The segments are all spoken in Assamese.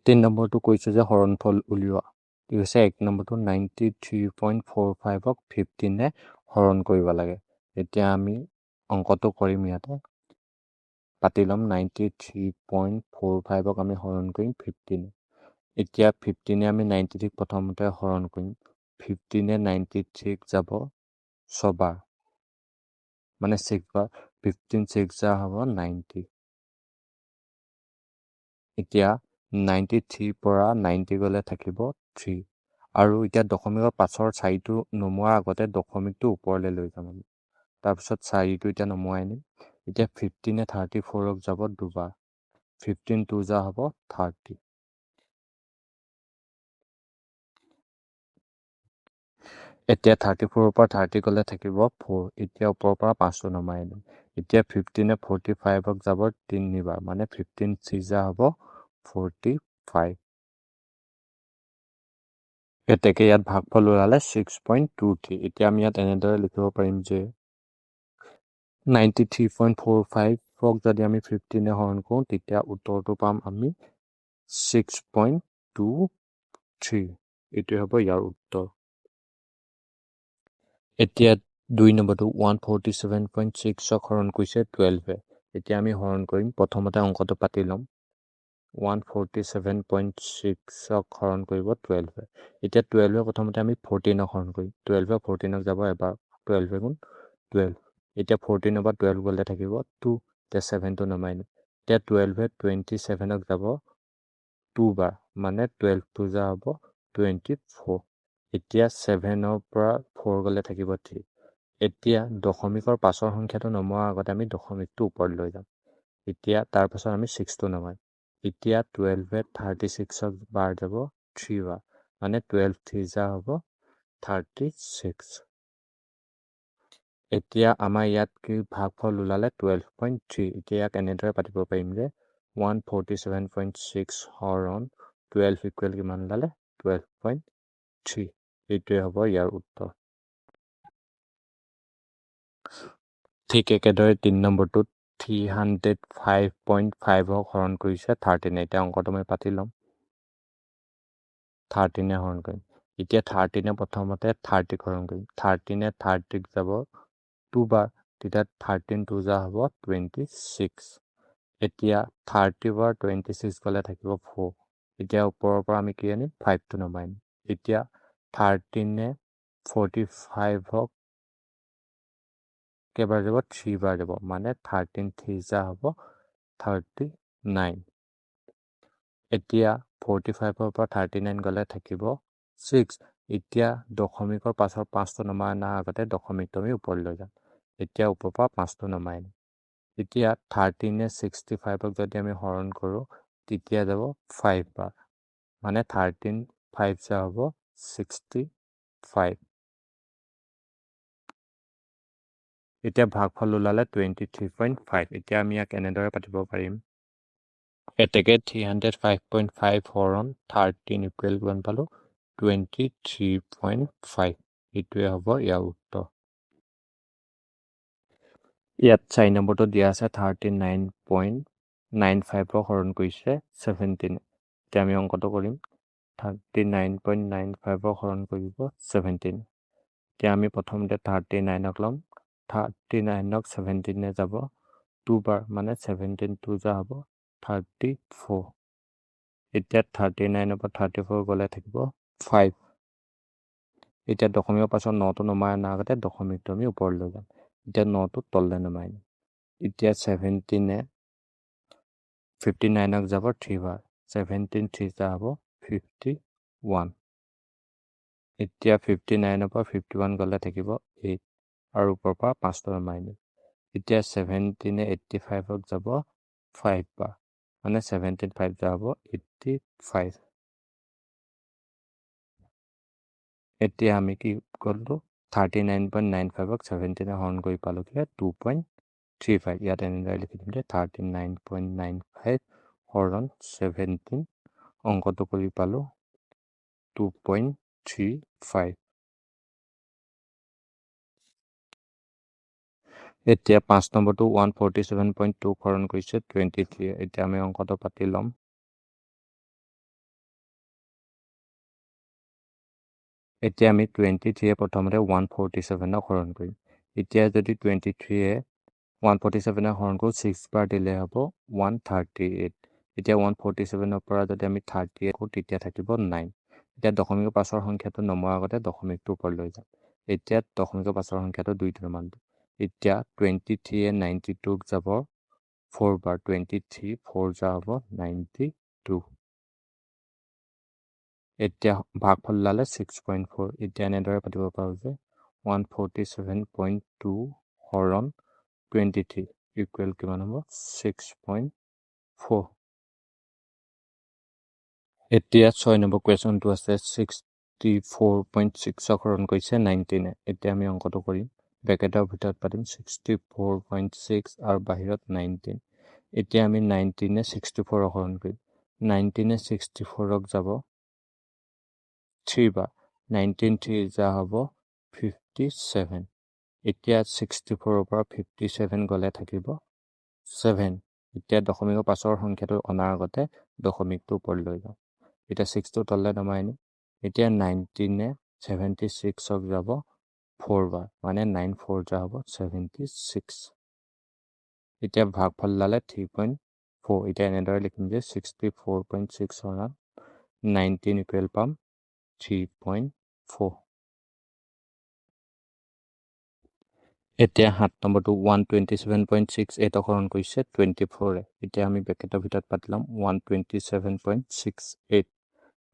3 নম্বৰটো কৈছে যে হৰণফল উলিওৱা। ঠিক আছে, 1 নম্বৰটো 93.45ক 15 হৰণ কৰিব লাগে। এতিয়া আমি অংকটো কৰিম ইয়াতে। পাতি ল'ম 93.45ক আমি হৰণ কৰিম 15। এতিয়া 15 আমি 93 প্ৰথমতে হৰণ কৰিম। 15 93 যাব 6 বাৰ, মানে 6 বাৰ। 15 6 যা হ'ব 90। এতিয়া 93 পৰা 90 গ'লে থাকিব 3। আৰু এতিয়া দশমিকৰ পাছৰ 4টো নমোৱাৰ আগতে দশমিকটো ওপৰলৈ লৈ যাম আমি। তাৰপিছত 4টো এতিয়া নমোৱাই নিম। এতিয়া 15 34ক যাব 2 বাৰ। 15 2 যা হ'ব 30। এতিয়া 34ৰ পৰা 30 গ'লে থাকিব 4। এতিয়া ওপৰৰ পৰা 5টো নমাই দিম। এতিয়া 15 45ক যাব 3 বাৰ, মানে 15 6 যা হ'ব 45। এতেকে ইয়াত ভাগফল ওলালে 6.23। এতিয়া আমি ইয়াত এনেদৰে লিখিব পাৰিম যে 93.45ক যদি আমি 15 হৰণ কৰোঁ তেতিয়া উত্তৰটো পাম আমি 6.23। এইটোৱে হ'ব ইয়াৰ উত্তৰ। এতিয়া 2 নম্বৰটো 147.6ক হৰণ কৰিছে 12। এতিয়া আমি হৰণ কৰিম। প্ৰথমতে অংকটো পাতি ল'ম। 147.6ক হৰণ কৰিব 12। এতিয়া 12 প্ৰথমতে আমি 14ক হৰণ কৰিম। 12 14ক যাব এবাৰ, 12 গুণ 12। এতিয়া 14ৰ পৰা 12 গ'লে থাকিব 2। এতিয়া 7টো নমাই দিম। এতিয়া 12 27ক যাব 2 বাৰ, মানে 12 2 যা হ'ব 24। এতিয়া 7ৰ পৰা 4 গ'লে থাকিব 3। এতিয়া দশমিকৰ পাছৰ সংখ্যাটো নমোৱাৰ আগতে আমি দশমিকটো ওপৰত লৈ যাম। এতিয়া তাৰপাছত আমি 6টো নমাই। এতিয়া 12 36ক বাৰ যাব 3 বাৰ, মানে 12 3 যা হ'ব 36। এতিয়া আমাৰ ইয়াত কি ভাগফল ওলালে 12.3। এতিয়া ইয়াক এনেদৰে পাতিব পাৰিম যে 147.6 হৰণ 12 ইকুৱেল কিমান ওলালে 12.3। এইটোৱে হ'ব ইয়াৰ উত্তৰ। ঠিক একেদৰে 3 নম্বৰটোত 305.5ক হৰণ কৰিছে 13। এতিয়া অংকটো মই পাতি ল'ম। 13 হৰণ কৰিম। এতিয়া 13 প্ৰথমতে 30ক হৰণ কৰিম। 13 30ক যাব 2 বাৰ, তেতিয়া 13 2 যা হ'ব 26। এতিয়া 30 বাৰ 26 গ'লে থাকিব 4। এতিয়া ওপৰৰ পৰা আমি কি আনিম 5টো নমাই আনিম। এতিয়া 13 45ক কেইবাৰ যাব 3 বাৰ যাব, মানে 13 3 যা হ'ব 39। এতিয়া 45ৰ পৰা 39 গ'লে থাকিব 6। এতিয়া দশমিকৰ পাছৰ 5টো নমাই অনাৰ আগতে দশমিকটো আমি ওপৰলৈ লৈ যাম। এতিয়া ওপৰৰ পৰা 5টো নমাই আনিম। এতিয়া 13 65ক যদি আমি হৰণ কৰোঁ তেতিয়া যাব 5 বাৰ, মানে 13 5 যা হ'ব 65। এতিয়া ভাগফল ওলালে 23.5। এতিয়া আমি ইয়াক এনেদৰে পাতিব পাৰিম। এতেকে 305.5 হৰণ 13 ইকুৱেল কিমান পালোঁ 23.5। এইটোৱে হ'ব ইয়াৰ উত্তৰ। ইয়াত 4 নম্বৰটো দিয়া আছে 39.95ক হৰণ কৰিছে 17। এতিয়া আমি অংকটো কৰিম। 39.95ক হৰণ কৰিব 17। এতিয়া আমি প্ৰথমতে 39ক ল'ম। 39ক 17 যাব 2 বাৰ, মানে 17 2 যা হ'ব 34। এতিয়া 39ৰ পৰা 34 গ'লে থাকিব 5। এতিয়া দশমিকৰ পাছত 9টো নমাই অনাৰ আগতে দশমিকটো আমি ওপৰলৈ লৈ যাম। এতিয়া 9টো তললৈ নমাই দিম। এতিয়া 17 59ক যাব 3 বাৰ, 17 3 যা হ'ব 51। এতিয়া 59ৰ পৰা 51 গ'লে থাকিব 8, আৰু ওপৰৰ পৰা 5টো নমাই দিম। এতিয়া 17 85ক যাব 5 বাৰ, মানে 17 5 যা হ'ব 85। এতিয়া আমি কি কৰিলোঁ 39.95ক 17 হৰণ কৰি পালোঁ কি 2.35। ইয়াত এনেদৰে লিখি দিম যে 39.95 হৰণ 17 অংকটো কৰি পালোঁ 2.35। এতিয়া 5 নম্বৰটো 147.2 হৰণ কৰিছে 23। এতিয়া আমি অংকটো পাতি ল'ম। এতিয়া আমি 23 প্ৰথমতে 147 হৰণ কৰিম এতিয়া যদি 23 147 হৰণ কৰোঁ 6 বাৰ দিলে হ'ব 138 এতিয়া 147 পৰা যদি আমি 38 কৰোঁ তেতিয়া থাকিব 9 এতিয়া দশমিকৰ পাছৰ সংখ্যাটো নমোৱাৰ আগতে দশমিকটো ওপৰত লৈ যাম এতিয়া দশমিকৰ পাছৰ সংখ্যাটো 2 ৰ মান এতিয়া 23 92 যাব 4 বাৰ 23 4 যা হ'ব 92 এতিয়া ভাগফল ওলালে 6.4 এতিয়া এনেদৰে পাতিব পাৰোঁ যে 147.2 হৰণ 23 ইকুৱেল কিমান হ'ব 6.4 এতিয়া 6 নম্বৰ কুৱেশ্যনটো আছে 64.6 হৰণ কৰিছে 19 এতিয়া আমি অংকটো কৰিম ব্ৰেকেটৰ ভিতৰত পাতিম 64.6 আৰু বাহিৰত 19 এতিয়া আমি 19 64 হৰণ কৰিম 19 64ক যাব 3 বাৰ 19 3 যা হ'ব 57 এতিয়া 64 পৰা 57 গ'লে থাকিব 7 এতিয়া দশমিকৰ পাছৰ সংখ্যাটো অনাৰ আগতে দশমিকটো ওপৰত লৈ যাওঁ এতিয়া 6টো তললৈ নমাই আনিম এতিয়া 19 76ক যাব 4 বাৰ মানে 9 4 যা হ'ব 76 এতিয়া ভাগফল ওলালে 3.4 এতিয়া এনেদৰে লিখিম যে 64.6 হৰণ 19 ইকুৱেল পাম 3.4 এতিয়া 7 নম্বৰটো 127.68 হৰণ কৰিছে 24 এতিয়া আমি ব্ৰেকেটৰ ভিতৰত পাতি ল'ম 127.68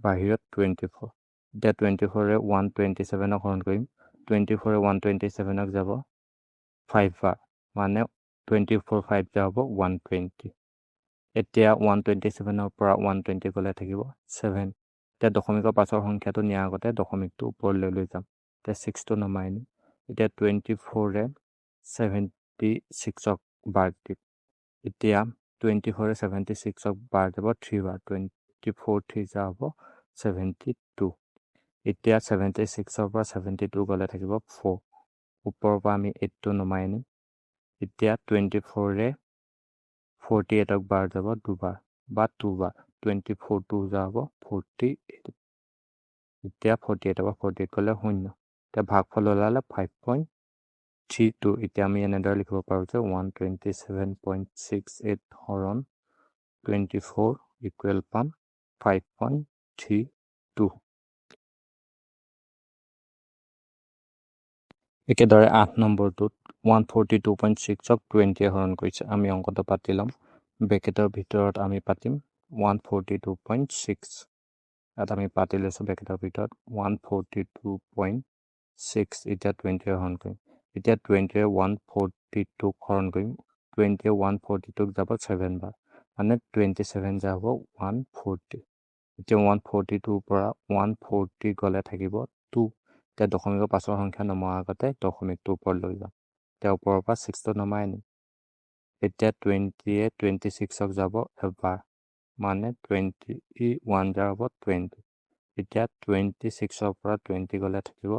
বাহিৰত 24 এতিয়া 24 127 হৰণ কৰিম 24 127ক যাব 5 বাৰ মানে 24 5 যা হ'ব 120 এতিয়া 127 পৰা 120 গ'লে থাকিব 7 এতিয়া দশমিকৰ পাছৰ সংখ্যাটো নিয়াৰ আগতে দশমিকটো ওপৰলৈ লৈ যাম এতিয়া 6টো নমাই আনিম এতিয়া 24 76ক বাৰ দিম এতিয়া 24 76ক বাৰ যাব 3 বাৰ 24 3 যা হ'ব 72 এতিয়া 76ৰ পৰা 72 গ'লে থাকিব 4 ওপৰৰ পৰা আমি 8টো নমাই আনিম এতিয়া 24 48ক বাৰ যাব দুবাৰ বা 2 বাৰ 24 2 যা হ'ব 48 এতিয়া 48 পৰা 48 গ'লে 0 এতিয়া ভাগফল ওলালে 5.32 এতিয়া আমি এনেদৰে লিখিব পাৰোঁ যে 127.68 হৰণ 24 ইকুৱেল পাম 5.32 একেদৰে 8 নম্বৰটোত 142.6ক 20 হৰণ কৰিছে আমি অংকটো পাতি ল'ম ব্ৰেকেটৰ ভিতৰত আমি পাতিম 142.6 ইয়াত আমি পাতি লৈছোঁ ব্ৰেকেটৰ ভিতৰত 142.6 এতিয়া 20 হৰণ কৰিম এতিয়া 20 142ক হৰণ কৰিম 20 142ক যাব 7 বাৰ মানে 27 যা হ'ব 140 এতিয়া 142 পৰা 140 গ'লে থাকিব 2 এতিয়া দশমিকৰ পাছৰ সংখ্যা নমোৱাৰ আগতে দশমিকটো ওপৰত লৈ যাম এতিয়া ওপৰৰ পৰা 6টো নমাই আনিম এতিয়া 20 26ক যাব এবাৰ মানে 21 যা হ'ব 20 এতিয়া 26ৰ পৰা 20 গ'লে থাকিব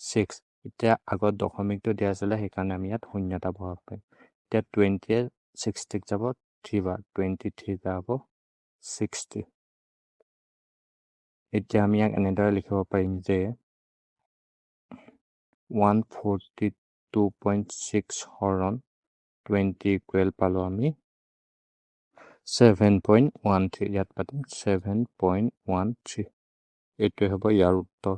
6 এতিয়া আগত দশমিকটো দিয়া আছিলে সেইকাৰণে আমি ইয়াত শূন্য এটা ভৰাব পাৰিম এতিয়া 20 60ক যাব 3 বাৰ 23 যা হ'ব 60 এতিয়া আমি ইয়াক এনেদৰে লিখিব পাৰিম যে 142.6 হৰণ 20 ইকুৱেল পালোঁ আমি 7.13 ইয়াত পাতিম 7.13 এইটোৱে হ'ব ইয়াৰ উত্তৰ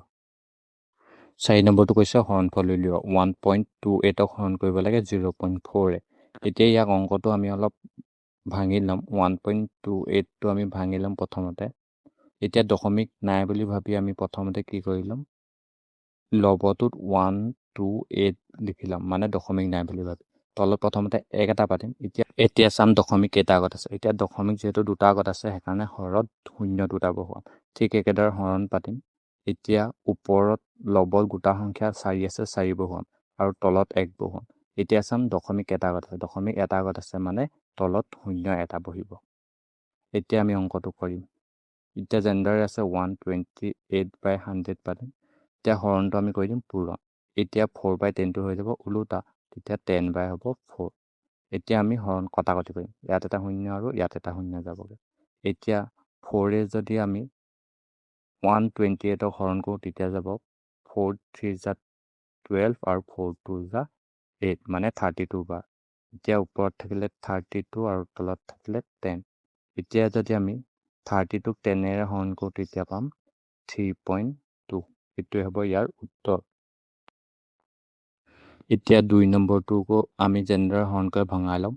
4 নম্বৰটো কৈছে হৰণফল উলিওৱা 1.28ক হৰণ কৰিব লাগে 0.4 এতিয়া ইয়াক অংকটো আমি অলপ ভাঙি ল'ম 1.28টো আমি ভাঙি ল'ম প্ৰথমতে এতিয়া দশমিক নাই বুলি ভাবি আমি প্ৰথমতে কি কৰি ল'ম লবটোত 128 লিখি ল'ম মানে দশমিক নাই বুলি ভাবি তলত প্ৰথমতে 1 এটা পাতিম এতিয়া চাম দশমিক কেইটা আগত আছে এতিয়া দশমিক যিহেতু দুটা আগত আছে সেইকাৰণে হৰত 0 দুটা বহুৱাম ঠিক একেদৰে হৰণ পাতিম এতিয়া ওপৰত লবত গোটা সংখ্যা 4 আছে 4 বহুৱাম আৰু তলত 1 বহুৱাম এতিয়া চাম দশমিক এটা আগত আছে দশমিক এটা আগত আছে মানে তলত 0 এটা বহিব এতিয়া আমি অংকটো কৰিম এতিয়া যেনেদৰে আছে 128/100 পাতিম এতিয়া হৰণটো আমি কৰি দিম পূৰণ এতিয়া 4/10টো হৈ যাব ওলোটা তেতিয়া 10 হ'ব 4 এতিয়া আমি হৰণ কটাকটি কৰিম ইয়াত এটা 0 আৰু ইয়াত এটা 0 যাবগৈ এতিয়া 4 যদি আমি 128ক হৰণ কৰোঁ তেতিয়া যাব 4 3 = 12 আৰু 4 2 = 8 মানে 32 বাৰ। এতিয়া ওপৰত থাকিলে 32 আৰু তলত থাকিলে 10। এতিয়া যদি আমি 32ক 10ৰে হৰণ কৰোঁ তেতিয়া পাম 3.2। এইটোৱে হ'ব ইয়াৰ উত্তৰ। এতিয়া 2 নম্বৰটোকো আমি যেনেদৰে হৰণ কৰি ভঙাই ল'ম।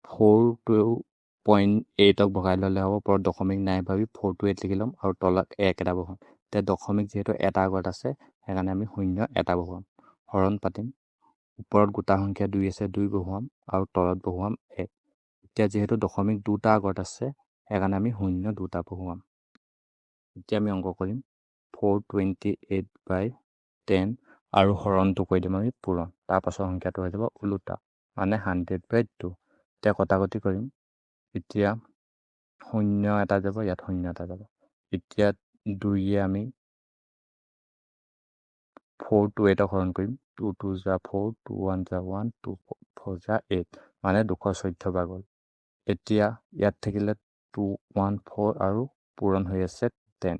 4.8ক ভগাই ল'লে হ'ব ওপৰত দশমিক নাই ভাবি 428 লিখি ল'ম আৰু তলত 1 এটা বহুৱাম। এতিয়া দশমিক যিহেতু এটা আগত আছে সেইকাৰণে আমি 0 এটা বহুৱাম। হৰণ পাতিম। ওপৰত গোটা সংখ্যা 2 আছে 2 বহুৱাম আৰু তলত বহুৱাম 1। এতিয়া যিহেতু দশমিক দুটা আগত আছে সেইকাৰণে আমি 0 দুটা বহুৱাম। এতিয়া আমি অংক কৰিম 428/10 আৰু হৰণটো কৰি দিম আমি পূৰণ। তাৰ পাছৰ সংখ্যাটো হৈ যাব ওলোটা মানে 100/2। এতিয়া কটাকটি কৰিম। এতিয়া 0 এটা যাব ইয়াত 0 এটা যাব। এতিয়া 2য়ে আমি 4 2 হৰণ কৰিম। 2 2 = 4 2 1 = 1 2 4 = 8 মানে 214 বাৰ গ'ল। এতিয়া ইয়াত থাকিলে 214 আৰু পূৰণ হৈ আছে 10।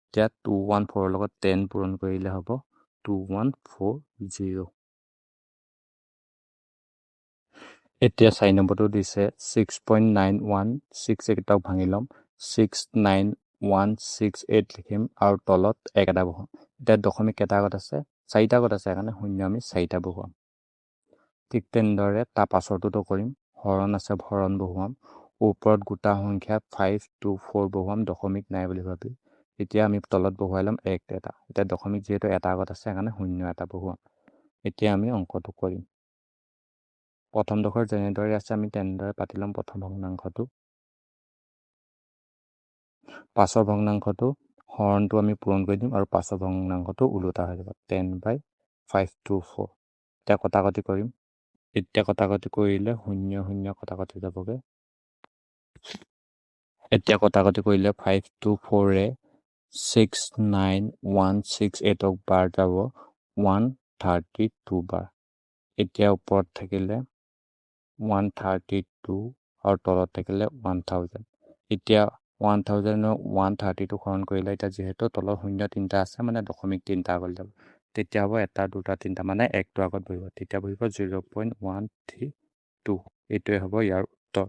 এতিয়া 214ৰ লগত 10 পূৰণ কৰিলে হ'ব 2140। এতিয়া 4 নম্বৰটো দিছে 6.9168ক ভাঙি ল'ম। 69168 লিখিম আৰু তলত 1 এটা বহুৱাম। এতিয়া দশমিক কেইটা আগত আছে 4টা আগত আছে সেইকাৰণে 0 আমি 4টা বহুৱাম। ঠিক তেনেদৰে তাৰ পাছৰটোতো কৰিম। হৰণ আছে হৰণ বহুৱাম। ওপৰত গোটা সংখ্যা 5 2 4 বহুৱাম দশমিক নাই বুলি ভাবি। এতিয়া আমি তলত বহুৱাই ল'ম 1 এটা। এতিয়া দশমিক যিহেতু এটা আগত আছে সেইকাৰণে 0 এটা বহুৱাম। এতিয়া আমি অংকটো কৰিম। প্ৰথম ডোখৰ যেনেদৰে আছে আমি তেনেদৰে পাতি ল'ম প্ৰথম ভগ্নাংশটো। পাছৰ ভগ্নাংশটো হৰণটো আমি পূৰণ কৰি দিম আৰু পাছৰ ভগ্নাংশটো ওলোটা হৈ যাব 10/524। এতিয়া কটাকটি কৰিম। এতিয়া কটাকটি কৰিলে 0 0 কটাকটি যাবগৈ। এতিয়া কটাকটি কৰিলে 5 2 4ৰে 69168ক বাৰ যাব 132 বাৰ। এতিয়া ওপৰত থাকিলে 132 আৰু তলত থাকিলে 1000। এতিয়া 1000 132 হৰণ কৰিলে এতিয়া যিহেতু তলত 0 3টা আছে মানে দশমিক 3টা আগত যাব। তেতিয়া হ'ব 1 2 3টা মানে 1টো আগত বহিব। তেতিয়া বহিব 0.132। এইটোৱে হ'ব ইয়াৰ উত্তৰ।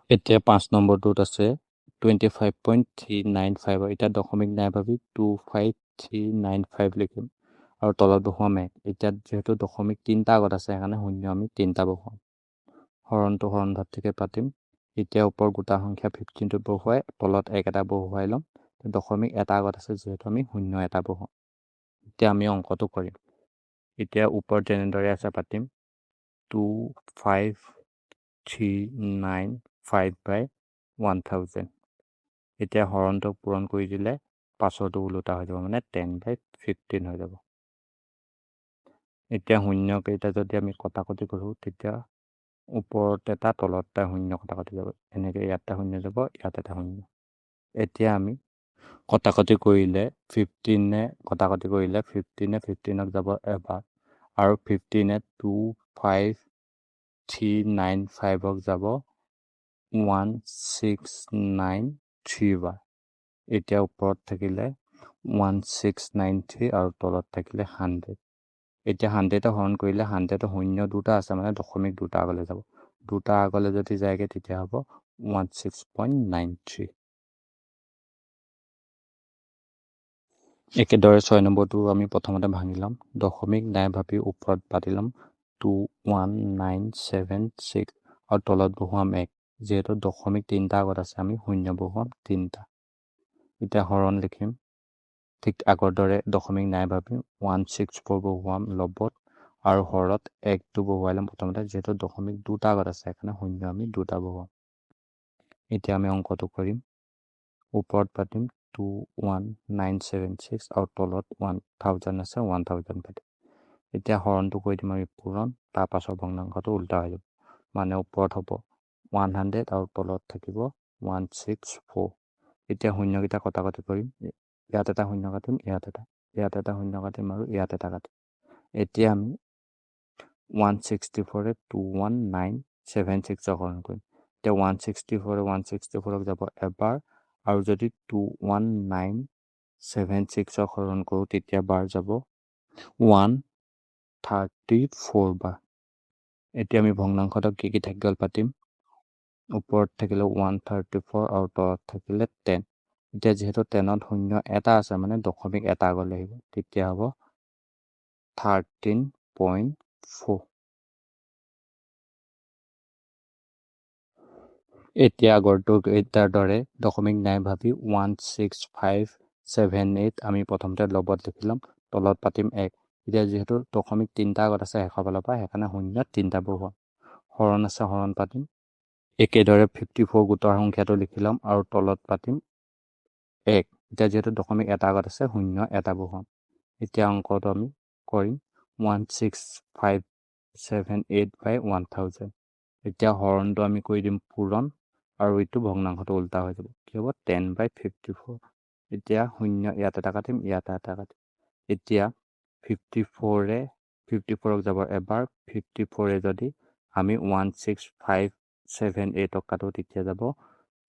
এতিয়া 5 নম্বৰটোত আছে 25.395। এতিয়া দশমিক নাই ভাবি 25395 লিখিম আৰু তলত বহুৱাম 1। এতিয়া যিহেতু দশমিক 3টা আগত আছে সেইকাৰণে 0 আমি 3টা বহুৱাম। হৰণটো হৰণ ভাতৃকে পাতিম। এতিয়া ওপৰ গোটা সংখ্যা 15টো বহুৱাই তলত 1 এটা বহুৱাই ল'ম। দশমিক এটা আগত আছে যিহেতু আমি 0 এটা বহুৱাম। এতিয়া আমি অংকটো কৰিম। এতিয়া ওপৰত যেনেদৰে আছে পাতিম 25.395/1000। এতিয়া হৰণটো পূৰণ কৰি দিলে পাছৰটো ওলোটা হৈ যাব মানে 10/15 হৈ যাব। এতিয়া 0 কেইটা যদি আমি কটাকটি কৰোঁ তেতিয়া ওপৰত এটা তলত এটা 0 কটাকটি যাব। এনেকৈ ইয়াত এটা 0 যাব ইয়াত এটা 0। এতিয়া আমি কটাকটি কৰিলে 15ে কটাকটি কৰিলে 15ে 15ক যাব এবাৰ আৰু 15ে 25395ক যাব 1693 বাৰ। এতিয়া ওপৰত থাকিলে 1693 আৰু তলত থাকিলে 100। এতিয়া 100টা হৰণ কৰিলে 100টো 0 দুটা আছে মানে দশমিক দুটা আগলৈ যাব। দুটা আগলৈ যদি যায়গৈ তেতিয়া হ'ব 16.93। একেদৰে 6 নম্বৰটো আমি প্ৰথমতে ভাঙি ল'ম। দশমিক নাই ভাবি ওপৰত পাতি ল'ম 21976 আৰু তলত বহুৱাম 1। যিহেতু দশমিক 3টা আগত আছে আমি 0 বহুৱাম 3টা। এতিয়া হৰণ লিখিম। ঠিক আগৰ দৰে দশমিক নাই ভাবি 164 বহুৱাম লবত আৰু হৰত 1টো বহুৱাই ল'ম প্ৰথমতে। যিহেতু দশমিক দুটা আগত আছে সেইকাৰণে 0 আমি দুটা বহুৱাম। এতিয়া আমি অংকটো কৰিম। ওপৰত পাতিম 21976 আৰু তলত 1000 আছে 1000 পাতিম। এতিয়া হৰণটো কৰি দিম আমি পূৰণ। তাৰ পাছৰ ভগ্নাংশটো উল্টা হৈ যাব মানে ওপৰত হ'ব 100 আৰু তলত থাকিব 164। এতিয়া 0 কেইটা কটাকটি কৰিম। ইয়াত এটা 0 কাটিম ইয়াত এটা 0 কাটিম আৰু ইয়াত এটা কাটিম। এতিয়া আমি 164ৰে 21976ক হৰণ কৰিম। এতিয়া 164ক যাব এবাৰ আৰু যদি 219 76ক হৰণ কৰোঁ তেতিয়া বাৰ যাব 134 বাৰ। এতিয়া আমি ভগ্নাংশত কি থাকি গ'ল পাতিম। ওপৰত থাকিলে 134 আৰু তলত থাকিলে 10। এতিয়া যিহেতু 10ত 0 এটা আছে মানে দশমিক এটা আগলৈ আহিব তেতিয়া হ'ব 13.4। এতিয়া আগৰটো এটাৰ দৰে দশমিক নাই ভাবি 16578 আমি প্ৰথমতে লগত লিখি ল'ম, তলত পাতিম 1। এতিয়া যিহেতু দশমিক 3টা আগত আছে শেষৰ ফালৰ পৰা সেইকাৰণে 0 3টা বহুৱাম। হৰণ আছে হৰণ পাতিম। একেদৰে 54 গোটৰ সংখ্যাটো লিখি ল'ম আৰু তলত পাতিম 1। এতিয়া যিহেতু দশমিক এটা আগত আছে 0 এটা বহুৱাম। এতিয়া অংকটো আমি কৰিম 16578 বাই 1000। এতিয়া হৰণটো আমি কৰি দিম পূৰণ আৰু এইটো ভগ্নাংশটো উল্টা হৈ যাব। কি হ'ব 10/54। এতিয়া 0 ইয়াত এটা কাটিম ইয়াত এটা কাটিম। এতিয়া 54ক যাব এবাৰ, 54 যদি আমি 16578ক কাটো তেতিয়া যাব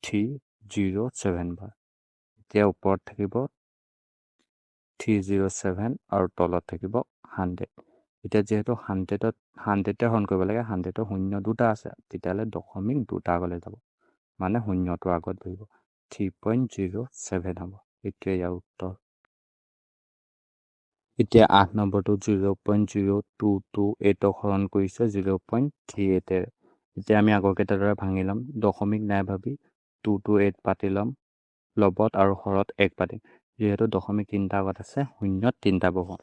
307 বাৰ। এতিয়া ওপৰত থাকিব 307 আৰু তলত থাকিব 100। এতিয়া যিহেতু 100তে হৰণ কৰিব লাগে, 100ৰ 0 দুটা আছে তেতিয়াহ'লে দশমিক দুটা আগলৈ যাব মানে 0টো আগত বহিব 3.07 হ'ব। এইটোৱে ইয়াৰ উত্তৰ। এতিয়া 8 নম্বৰটো 0.0228ক হৰণ কৰিছে 0.38। এতিয়া আমি আগৰ কেইটাৰ দৰে ভাঙি ল'ম। দশমিক নাই ভাবি 228 পাতি ল'ম লগত আৰু হৰত 1 পাতিম। যিহেতু দশমিক 3টা আগত আছে 0 3টা বহুৱাম।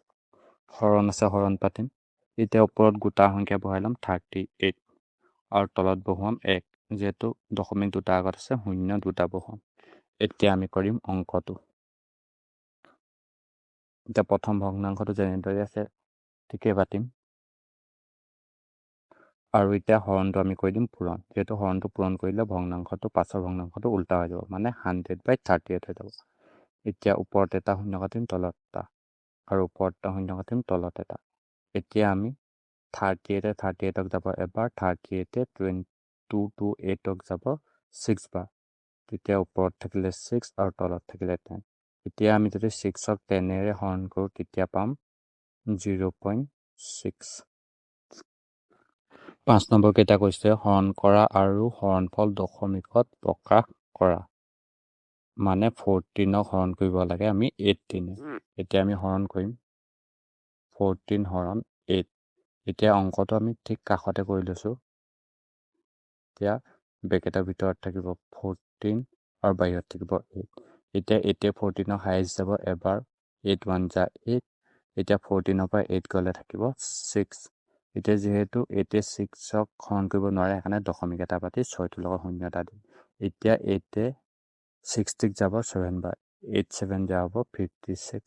হৰণ আছে হৰণ পাতিম। এতিয়া ওপৰত গোটা সংখ্যা বহাই ল'ম 38 আৰু তলত বহুৱাম 1। যিহেতু দশমিক দুটা আগত আছে 0 দুটা বহুৱাম। এতিয়া আমি কৰিম অংকটো। এতিয়া প্ৰথম ভগ্নাংশটো যেনেদৰে আছে ঠিকেই পাতিম আৰু এতিয়া হৰণটো আমি কৰি দিম পূৰণ। যিহেতু হৰণটো পূৰণ কৰিলে ভগ্নাংশটো পাছৰ ভগ্নাংশটো উল্টা হৈ যাব মানে 100/38 হৈ যাব। এতিয়া ওপৰত এটা শূন্য কাটিম তলত এটা আৰু ওপৰত এটা শূন্য কাটিম তলত এটা। এতিয়া আমি 38ক যাব এবাৰ, 38 228ক যাব 6 বাৰ। তেতিয়া ওপৰত থাকিলে 6 আৰু তলত থাকিলে 10। এতিয়া আমি যদি 6ক 10ৰে হৰণ কৰোঁ তেতিয়া পাম 0.6। 5 নম্বৰ কেইটা কৈছে হৰণ কৰা আৰু হৰণফল দশমিকত প্ৰকাশ কৰা। মানে 14ক হৰণ কৰিব লাগে আমি 18। এতিয়া আমি হৰণ কৰিম 14 হৰণ 8। এতিয়া অংকটো আমি ঠিক কাষতে কৰি লৈছোঁ। এতিয়া ব্ৰেকেটৰ ভিতৰত থাকিব 14 আৰু বাহিৰত থাকিব 8। এতিয়া 8 14ক হাইষ্ট যাব এবাৰ, 8 1 যা 8। এতিয়া 14ৰ পৰা 8 গ'লে থাকিব 6। এতিয়া যিহেতু 8 6ক হৰণ কৰিব নোৱাৰে সেইকাৰণে দশমিক এটা পাতি 6টোৰ লগত 0 এটা দিম। এতিয়া 8 60ক যাব 7 বাৰ, 8 7 যা হ'ব 56।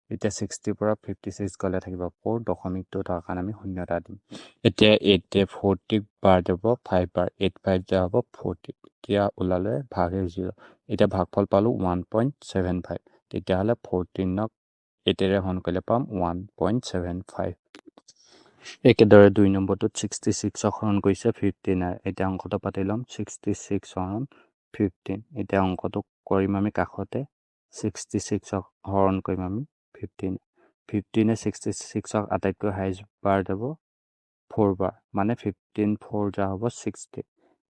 এতিয়া 60ৰ পৰা 56 গ'লে থাকিব 4, দশমিকটো তাৰ কাৰণে আমি 0 এটা দিম। এতিয়া 8 40ক বাৰ যাব 5 বাৰ, 8 5 যা হ'ব 40। এতিয়া ওলালে ভাগে 0। এতিয়া ভাগফল পালোঁ 1.75। তেতিয়াহ'লে 14ক 8ৰে হৰণ কৰিলে পাম 1.75। একেদৰে 2 নম্বৰটোত 66ক হৰণ কৰিছে 15। এতিয়া অংকটো পাতি ল'ম 66 হৰণ 15। এতিয়া অংকটো কৰিম আমি কাষতে 66ক হৰণ কৰিম আমি 15। 15 66ক আটাইতকৈ হাইষ্ট বাৰ যাব 4 বাৰ মানে 15 4 যা হ'ব 60।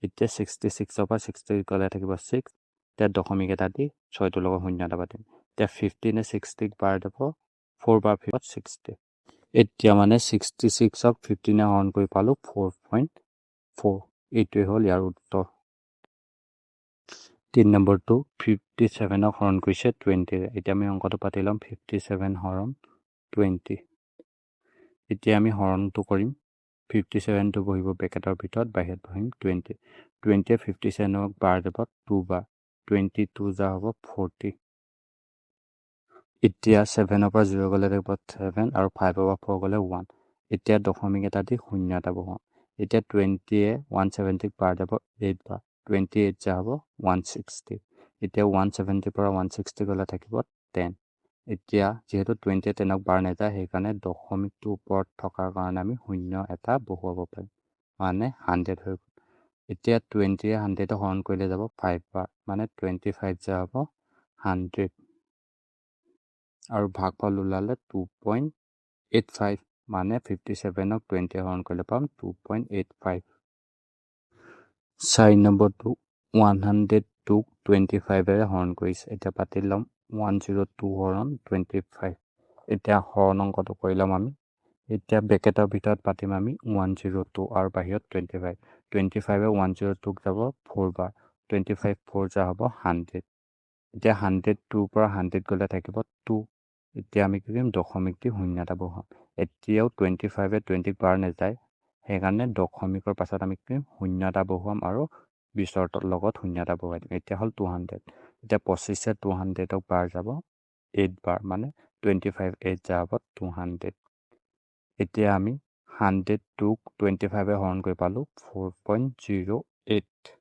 এতিয়া 66ৰ পৰা 60 গ'লে থাকিব 6। এতিয়া দশমিক এটা দি 6টোৰ লগত 0 এটা পাতিম। এতিয়া 15 60ক বাৰ যাব 4 বাৰ 60। এতিয়া মানে 66ক 15 হৰণ কৰি পালোঁ 4.4। এইটোৱে হ'ল ইয়াৰ উত্তৰ। 3 নম্বৰটো 57ক হৰণ কৰিছে 20। এতিয়া আমি অংকটো পাতি ল'ম 57 হৰণ 20। এতিয়া আমি হৰণটো কৰিম 57টো বহিব ব্ৰেকেটৰ ভিতৰত, বাহিৰত বহিম 20। 20 57ক বাৰ যাব 2 বাৰ, 22 যা হ'ব 40। এতিয়া 7ৰ পৰা 0 গ'লে থাকিব 7 আৰু 5ৰ পৰা 4 গ'লে 1। এতিয়া দশমিক এটা দি 0 এটা বহুৱাম। এতিয়া 20 170ক বাৰ যাব 8 বাৰ, 28 যা হ'ব 160। এতিয়া 170 পৰা 160 গ'লে থাকিব 10। এতিয়া যিহেতু 20 10ক বাৰ নাযায় সেইকাৰণে দশমিকটো ওপৰত থকাৰ কাৰণে আমি 0 এটা বহুৱাব পাৰিম মানে 100 হৈ গ'ল। এতিয়া 20 100 হৰণ কৰিলে যাব 5 বাৰ মানে 25 যা হ'ব 100। আৰু ভাগফল ওলালে 2.85 মানে 57ক 20 হৰণ কৰিলে পাম 2.85 4 নম্বৰটো 100টোক 25ৰে হৰণ কৰিছে এতিয়া পাতি ল'ম 102 হৰণ 25 এতিয়া হৰণ অংকটো কৰি ল'ম আমি এতিয়া ব্ৰেকেটৰ ভিতৰত পাতিম আমি 102 আৰু বাহিৰত 25 25ে 102ক যাব 4 বাৰ 25 4 যা হ'ব 100 এতিয়া 102 পৰা 100 গ'লে থাকিব 2 এতিয়া আমি কি কৰিম দশমিক দি শূন্য এটা বহাম এতিয়াও 25ে 20ক বাৰ নাযায় সেইকাৰণে দশমিকৰ পাছত আমি কি শূন্য এটা বহুৱাম আৰু 20ৰ লগত শূন্য এটা বহুৱাই দিম এতিয়া হ'ল 200 এতিয়া 25ে 200ক বাৰ যাব 8 বাৰ মানে 25 8 যা হ'ব 200 এতিয়া আমি 100টোক 25ে হৰণ কৰি পালোঁ 4.08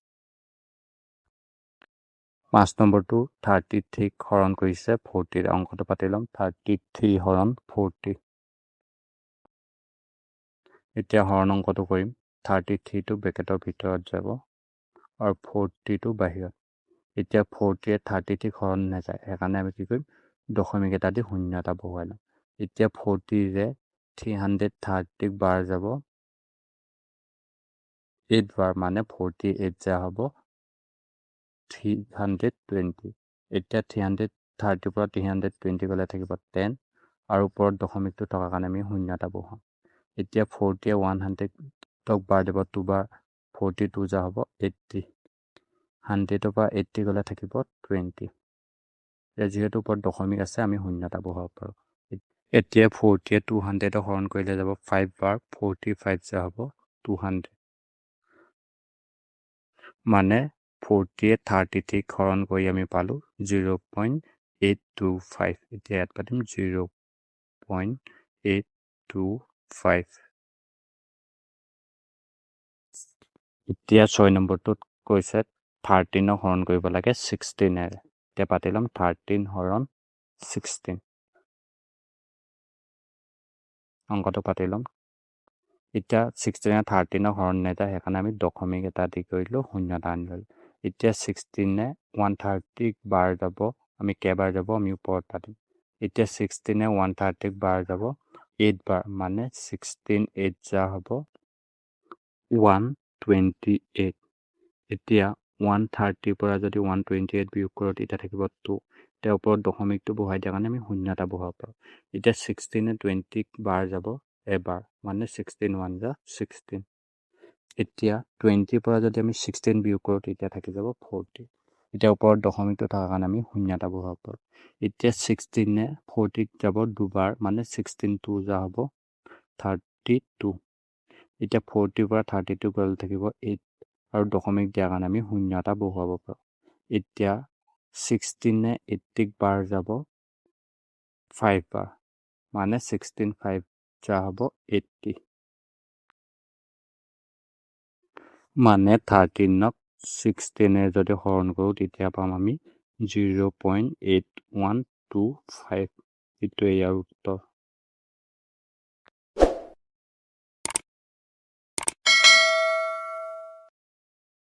5 নম্বৰটো 33 হৰণ কৰিছে 40 অংকটো পাতি ল'ম 33 হৰণ 40 এতিয়া হৰণ অংকটো কৰিম 33টো ব্ৰেকেটৰ ভিতৰত যাব আৰু 40টো বাহিৰত এতিয়া 40য়ে 33 হৰণ নাযায় সেইকাৰণে আমি কি কৰিম দশমিক এটা দি শূন্য এটা বহুৱাই ল'ম এতিয়া 40ৰে 330ক বাৰ যাব 8 বাৰ মানে 48 যা হ'ব 320 এতিয়া 330 পৰা 320 গ'লে থাকিব 10 আৰু ওপৰত দশমিকটো থকাৰ কাৰণে আমি শূন্য এটা বহুৱাম এতিয়া 40য়ে 100ক বাৰ দিব 2 বাৰ 42 যা হ'ব 80 100ৰ পৰা 80 গ'লে থাকিব 20 এতিয়া যিহেতু ওপৰত দশমিক আছে আমি শূন্য এটা বহুৱাব পাৰোঁ এতিয়া 40য়ে 200ক হৰণ কৰিলে যাব 5 বাৰ 45 যা হ'ব 200 মানে 40য়ে 33ক হৰণ কৰি আমি পালোঁ 0.825 এতিয়া ইয়াত পাতিম 0.825 এতিয়া 6 নম্বৰটোত কৈছে 13ক হৰণ কৰিব লাগে 16ৰে এতিয়া পাতি ল'ম 13 হৰণ 16 অংকটো পাতি ল'ম এতিয়া 16ৰে 13ক হৰণ নাযায় সেইকাৰণে আমি দশমিক এটা দি কৰিলোঁ শূন্য এটা আনি ল'লোঁ এতিয়া 16ৰে 130ক বাৰ যাব আমি কেইবাৰ যাব আমি ওপৰত পাতিম এতিয়া 16ৰে 130ক বাৰ যাব 8 বাৰ মানে 16 8 যা হ'ব 128 এতিয়া 130 পৰা যদি 128 বিয়োগ কৰোঁ তেতিয়া থাকিব 2 এতিয়া ওপৰত দশমিকটো বহাই দিয়াৰ কাৰণে আমি শূন্য এটা বহাব পাৰোঁ এতিয়া 16ৰে 20ক বাৰ যাব এবাৰ মানে 16 1 যা 16 এতিয়া 20 পৰা যদি আমি 16 বিয়োগ কৰোঁ তেতিয়া থাকি যাব 40 এতিয়া ওপৰত দশমিকটো থকাৰ কাৰণে আমি শূন্য এটা বহাব পাৰোঁ এতিয়া 16ৰে 40ক যাব দুবাৰ মানে 16 2 যা হ'ব 32 এতিয়া 40 পৰা 32 গ'লে থাকিব 8 আৰু দশমিক দিয়াৰ কাৰণে আমি শূন্য এটা বহুৱাব পাৰোঁ এতিয়া 16ৰে 80ক বাৰ যাব 5 বাৰ মানে 16 5 যা হ'ব 80 মানে 13ক 16ৰে যদি হৰণ কৰোঁ তেতিয়া পাম আমি 0.8125 এইটোৱে ইয়াৰ উত্তৰ